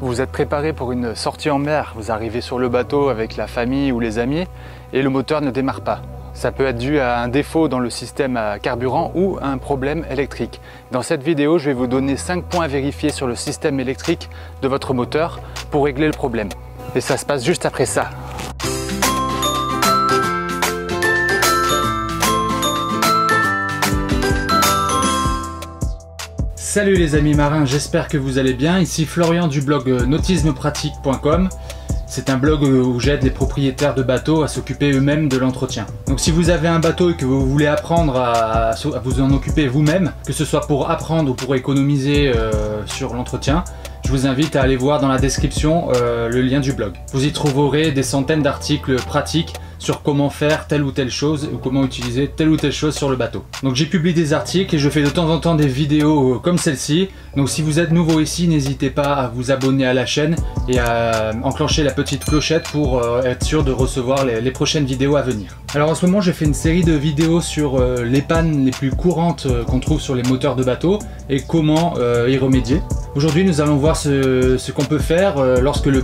Vous êtes préparé pour une sortie en mer, vous arrivez sur le bateau avec la famille ou les amis et le moteur ne démarre pas. Ça peut être dû à un défaut dans le système à carburant ou à un problème électrique. Dans cette vidéo, je vais vous donner 5 points à vérifier sur le système électrique de votre moteur pour régler le problème. Et ça se passe juste après ça. Salut les amis marins, j'espère que vous allez bien. Ici Florian du blog nautismepratique.com. C'est un blog où j'aide les propriétaires de bateaux à s'occuper eux-mêmes de l'entretien. Donc si vous avez un bateau et que vous voulez apprendre à vous en occuper vous-même, que ce soit pour apprendre ou pour économiser sur l'entretien, je vous invite à aller voir dans la description le lien du blog. Vous y trouverez des centaines d'articles pratiques sur comment faire telle ou telle chose ou comment utiliser telle ou telle chose sur le bateau. Donc j'y publie des articles et je fais de temps en temps des vidéos comme celle-ci. Donc si vous êtes nouveau ici, n'hésitez pas à vous abonner à la chaîne et à enclencher la petite clochette pour être sûr de recevoir les prochaines vidéos à venir. Alors en ce moment, j'ai fait une série de vidéos sur les pannes les plus courantes qu'on trouve sur les moteurs de bateau et comment y remédier. Aujourd'hui, nous allons voir ce qu'on peut faire lorsque le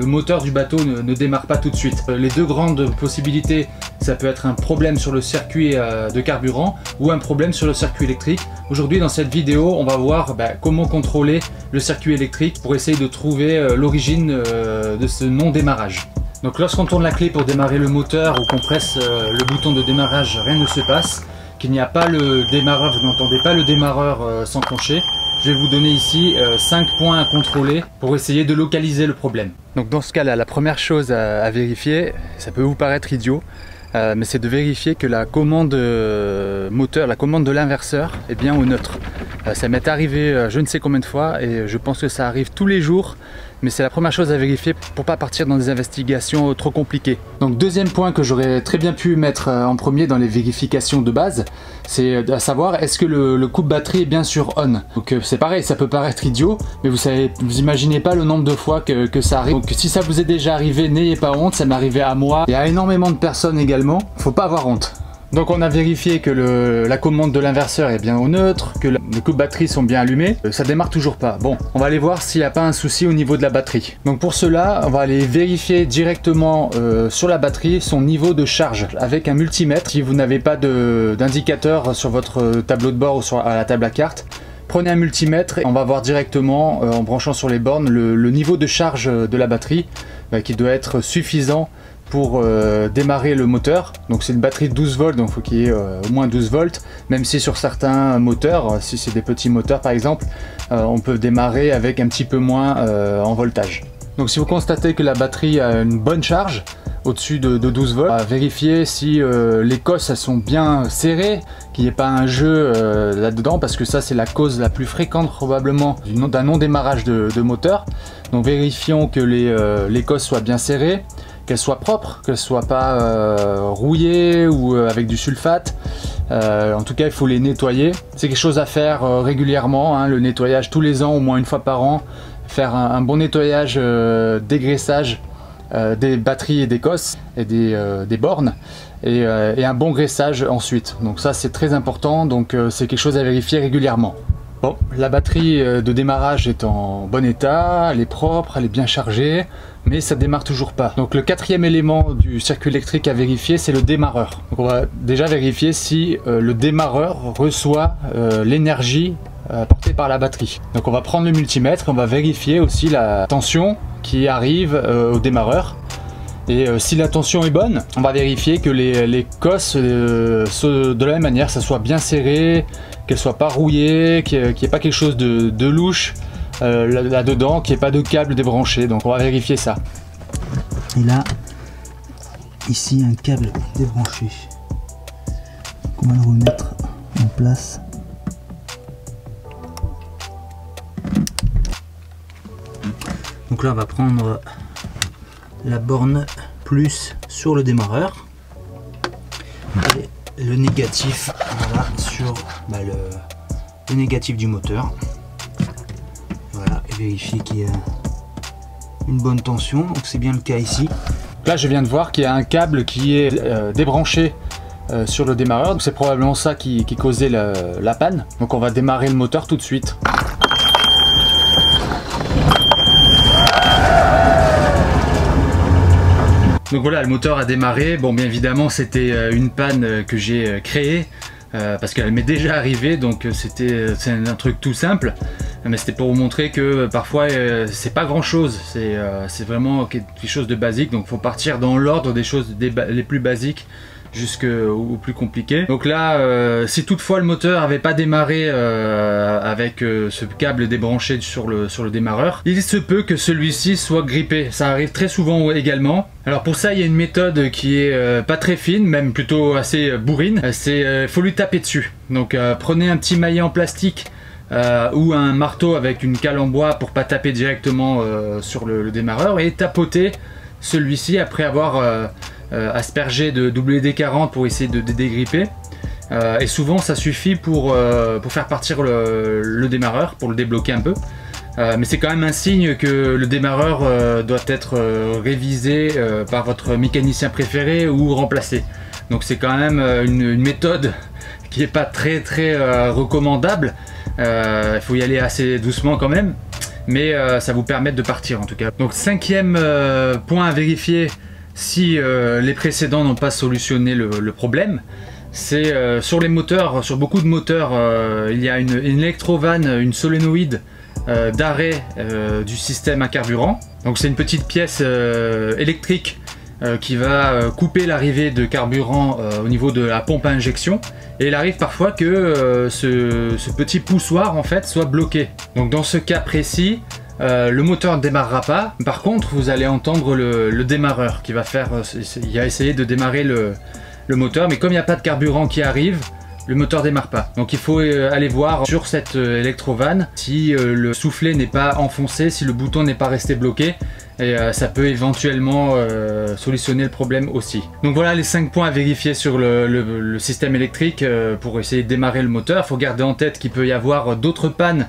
moteur du bateau ne démarre pas tout de suite. Les deux grandes possibilités, ça peut être un problème sur le circuit de carburant ou un problème sur le circuit électrique. Aujourd'hui, dans cette vidéo, on va voir comment contrôler le circuit électrique pour essayer de trouver l'origine de ce non-démarrage. Donc lorsqu'on tourne la clé pour démarrer le moteur ou qu'on presse le bouton de démarrage, rien ne se passe. Qu'il n'y a pas le démarreur, vous n'entendez pas le démarreur s'enclencher. Je vais vous donner ici 5 points à contrôler pour essayer de localiser le problème. Donc dans ce cas-là, la première chose à vérifier, ça peut vous paraître idiot, mais c'est de vérifier que la commande moteur, la commande de l'inverseur est bien au neutre. Ça m'est arrivé je ne sais combien de fois et je pense que ça arrive tous les jours, mais c'est la première chose à vérifier pour pas partir dans des investigations trop compliquées. Donc deuxième point que j'aurais très bien pu mettre en premier dans les vérifications de base, c'est à savoir est-ce que le coupe-batterie est bien sur on. Donc c'est pareil, ça peut paraître idiot, mais vous imaginez pas le nombre de fois que ça arrive. Donc si ça vous est déjà arrivé, n'ayez pas honte, ça m'est arrivé à moi et à énormément de personnes également, faut pas avoir honte. Donc on a vérifié que la commande de l'inverseur est bien au neutre, que les coupe-batteries sont bien allumées, ça démarre toujours pas. Bon, on va aller voir s'il n'y a pas un souci au niveau de la batterie. Donc pour cela, on va aller vérifier directement sur la batterie son niveau de charge avec un multimètre. Si vous n'avez pas d'indicateur sur votre tableau de bord ou à la table à cartes, prenez un multimètre et on va voir directement en branchant sur les bornes le niveau de charge de la batterie qui doit être suffisant pour démarrer le moteur. Donc c'est une batterie de 12 volts, donc il faut qu'il y ait au moins 12 volts, même si sur certains moteurs, si c'est des petits moteurs par exemple, on peut démarrer avec un petit peu moins en voltage. Donc si vous constatez que la batterie a une bonne charge, au-dessus de 12 volts, vérifier si les cosses elles sont bien serrées, qu'il n'y ait pas un jeu là-dedans, parce que ça c'est la cause la plus fréquente probablement d'un non-démarrage de moteur. Donc vérifions que les cosses soient bien serrées, qu'elles soient propres, qu'elles ne soient pas rouillées ou avec du sulfate. En tout cas, il faut les nettoyer. C'est quelque chose à faire régulièrement, hein, le nettoyage tous les ans, au moins une fois par an. Faire un bon nettoyage, dégraissage des batteries et des cosses et des bornes. Et un bon graissage ensuite. Donc ça, c'est très important. Donc c'est quelque chose à vérifier régulièrement. Bon, la batterie de démarrage est en bon état, elle est propre, elle est bien chargée, mais ça démarre toujours pas. Donc le quatrième élément du circuit électrique à vérifier, c'est le démarreur. Donc on va déjà vérifier si le démarreur reçoit l'énergie apportée par la batterie. Donc on va prendre le multimètre, on va vérifier aussi la tension qui arrive au démarreur. Et si la tension est bonne, on va vérifier que les cosses de la même manière, ça soit bien serré, qu'elles ne soient pas rouillées, qu'il n'y ait pas quelque chose de louche là-dedans, qu'il n'y ait pas de câble débranché. Donc on va vérifier ça. Et là, ici un câble débranché. Donc on va le remettre en place. Donc là on va prendre la borne plus sur le démarreur et le négatif voilà, sur le négatif du moteur. Voilà, et vérifier qu'il y a une bonne tension, donc c'est bien le cas ici. Là je viens de voir qu'il y a un câble qui est débranché sur le démarreur, donc c'est probablement ça qui causait la panne. Donc on va démarrer le moteur tout de suite. Donc voilà, le moteur a démarré. Bon, bien évidemment, c'était une panne que j'ai créée. Parce qu'elle m'est déjà arrivée, donc c'est un truc tout simple, mais c'était pour vous montrer que parfois c'est pas grand chose, c'est vraiment quelque chose de basique, donc faut partir dans l'ordre des choses les plus basiques jusqu'au plus compliqué. Donc là, si toutefois le moteur n'avait pas démarré avec ce câble débranché sur le démarreur, il se peut que celui-ci soit grippé. Ça arrive très souvent également. Alors pour ça, il y a une méthode qui est pas très fine, même plutôt assez bourrine. C'est faut lui taper dessus. Donc prenez un petit maillet en plastique ou un marteau avec une cale en bois pour pas taper directement sur le démarreur, et tapoter celui-ci après avoir aspergé de WD-40 pour essayer de dégripper. Et souvent ça suffit pour faire partir le démarreur, pour le débloquer un peu. Mais c'est quand même un signe que le démarreur doit être révisé par votre mécanicien préféré ou remplacé. Donc c'est quand même une méthode qui n'est pas très recommandable. Il faut y aller assez doucement quand même, mais ça vous permet de partir en tout cas. Donc 5e point à vérifier si les précédents n'ont pas solutionné le problème, c'est sur les moteurs, sur beaucoup de moteurs, il y a une électrovanne, une solénoïde d'arrêt du système à carburant. Donc c'est une petite pièce électrique qui va couper l'arrivée de carburant au niveau de la pompe à injection, et il arrive parfois que ce petit poussoir en fait soit bloqué. Donc dans ce cas précis, le moteur ne démarrera pas. Par contre, vous allez entendre le démarreur qui va faire, il a essayé de démarrer le moteur, mais comme il n'y a pas de carburant qui arrive, le moteur démarre pas. Donc il faut aller voir sur cette électrovanne si le soufflet n'est pas enfoncé, si le bouton n'est pas resté bloqué, et ça peut éventuellement solutionner le problème aussi. Donc voilà les 5 points à vérifier sur le système électrique pour essayer de démarrer le moteur. Il faut garder en tête qu'il peut y avoir d'autres pannes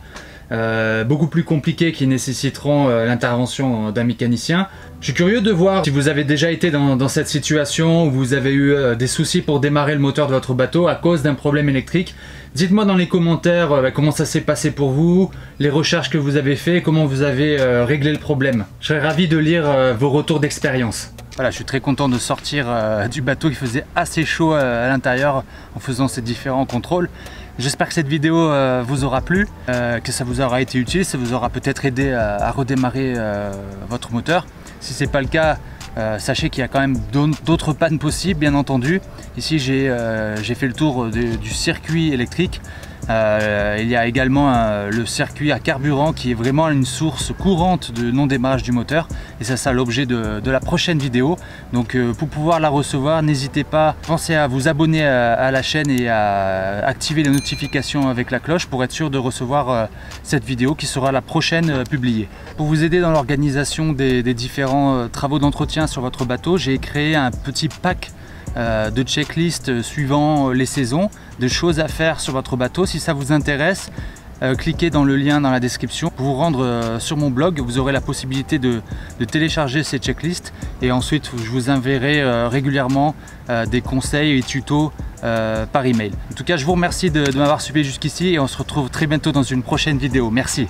beaucoup plus compliquées qui nécessiteront l'intervention d'un mécanicien. Je suis curieux de voir si vous avez déjà été dans cette situation où vous avez eu des soucis pour démarrer le moteur de votre bateau à cause d'un problème électrique. Dites-moi dans les commentaires comment ça s'est passé pour vous, les recherches que vous avez fait, comment vous avez réglé le problème. Je serais ravi de lire vos retours d'expérience. Voilà, je suis très content de sortir du bateau. Il faisait assez chaud à l'intérieur en faisant ces différents contrôles. J'espère que cette vidéo vous aura plu, que ça vous aura été utile, ça vous aura peut-être aidé à redémarrer votre moteur. Si ce n'est pas le cas, sachez qu'il y a quand même d'autres pannes possibles, bien entendu. Ici j'ai fait le tour du circuit électrique. Il y a également le circuit à carburant qui est vraiment une source courante de non-démarrage du moteur, et ça sera l'objet de la prochaine vidéo. Donc pour pouvoir la recevoir, n'hésitez pas, pensez à vous abonner à la chaîne et à activer les notifications avec la cloche pour être sûr de recevoir cette vidéo qui sera la prochaine publiée. Pour vous aider dans l'organisation des différents travaux d'entretien sur votre bateau, j'ai créé un petit pack de checklist suivant les saisons, de choses à faire sur votre bateau. Si ça vous intéresse, cliquez dans le lien dans la description pour vous rendre sur mon blog. Vous aurez la possibilité de télécharger ces checklists, et ensuite je vous enverrai régulièrement des conseils et tutos par email. En tout cas, je vous remercie de m'avoir suivi jusqu'ici, et on se retrouve très bientôt dans une prochaine vidéo. Merci.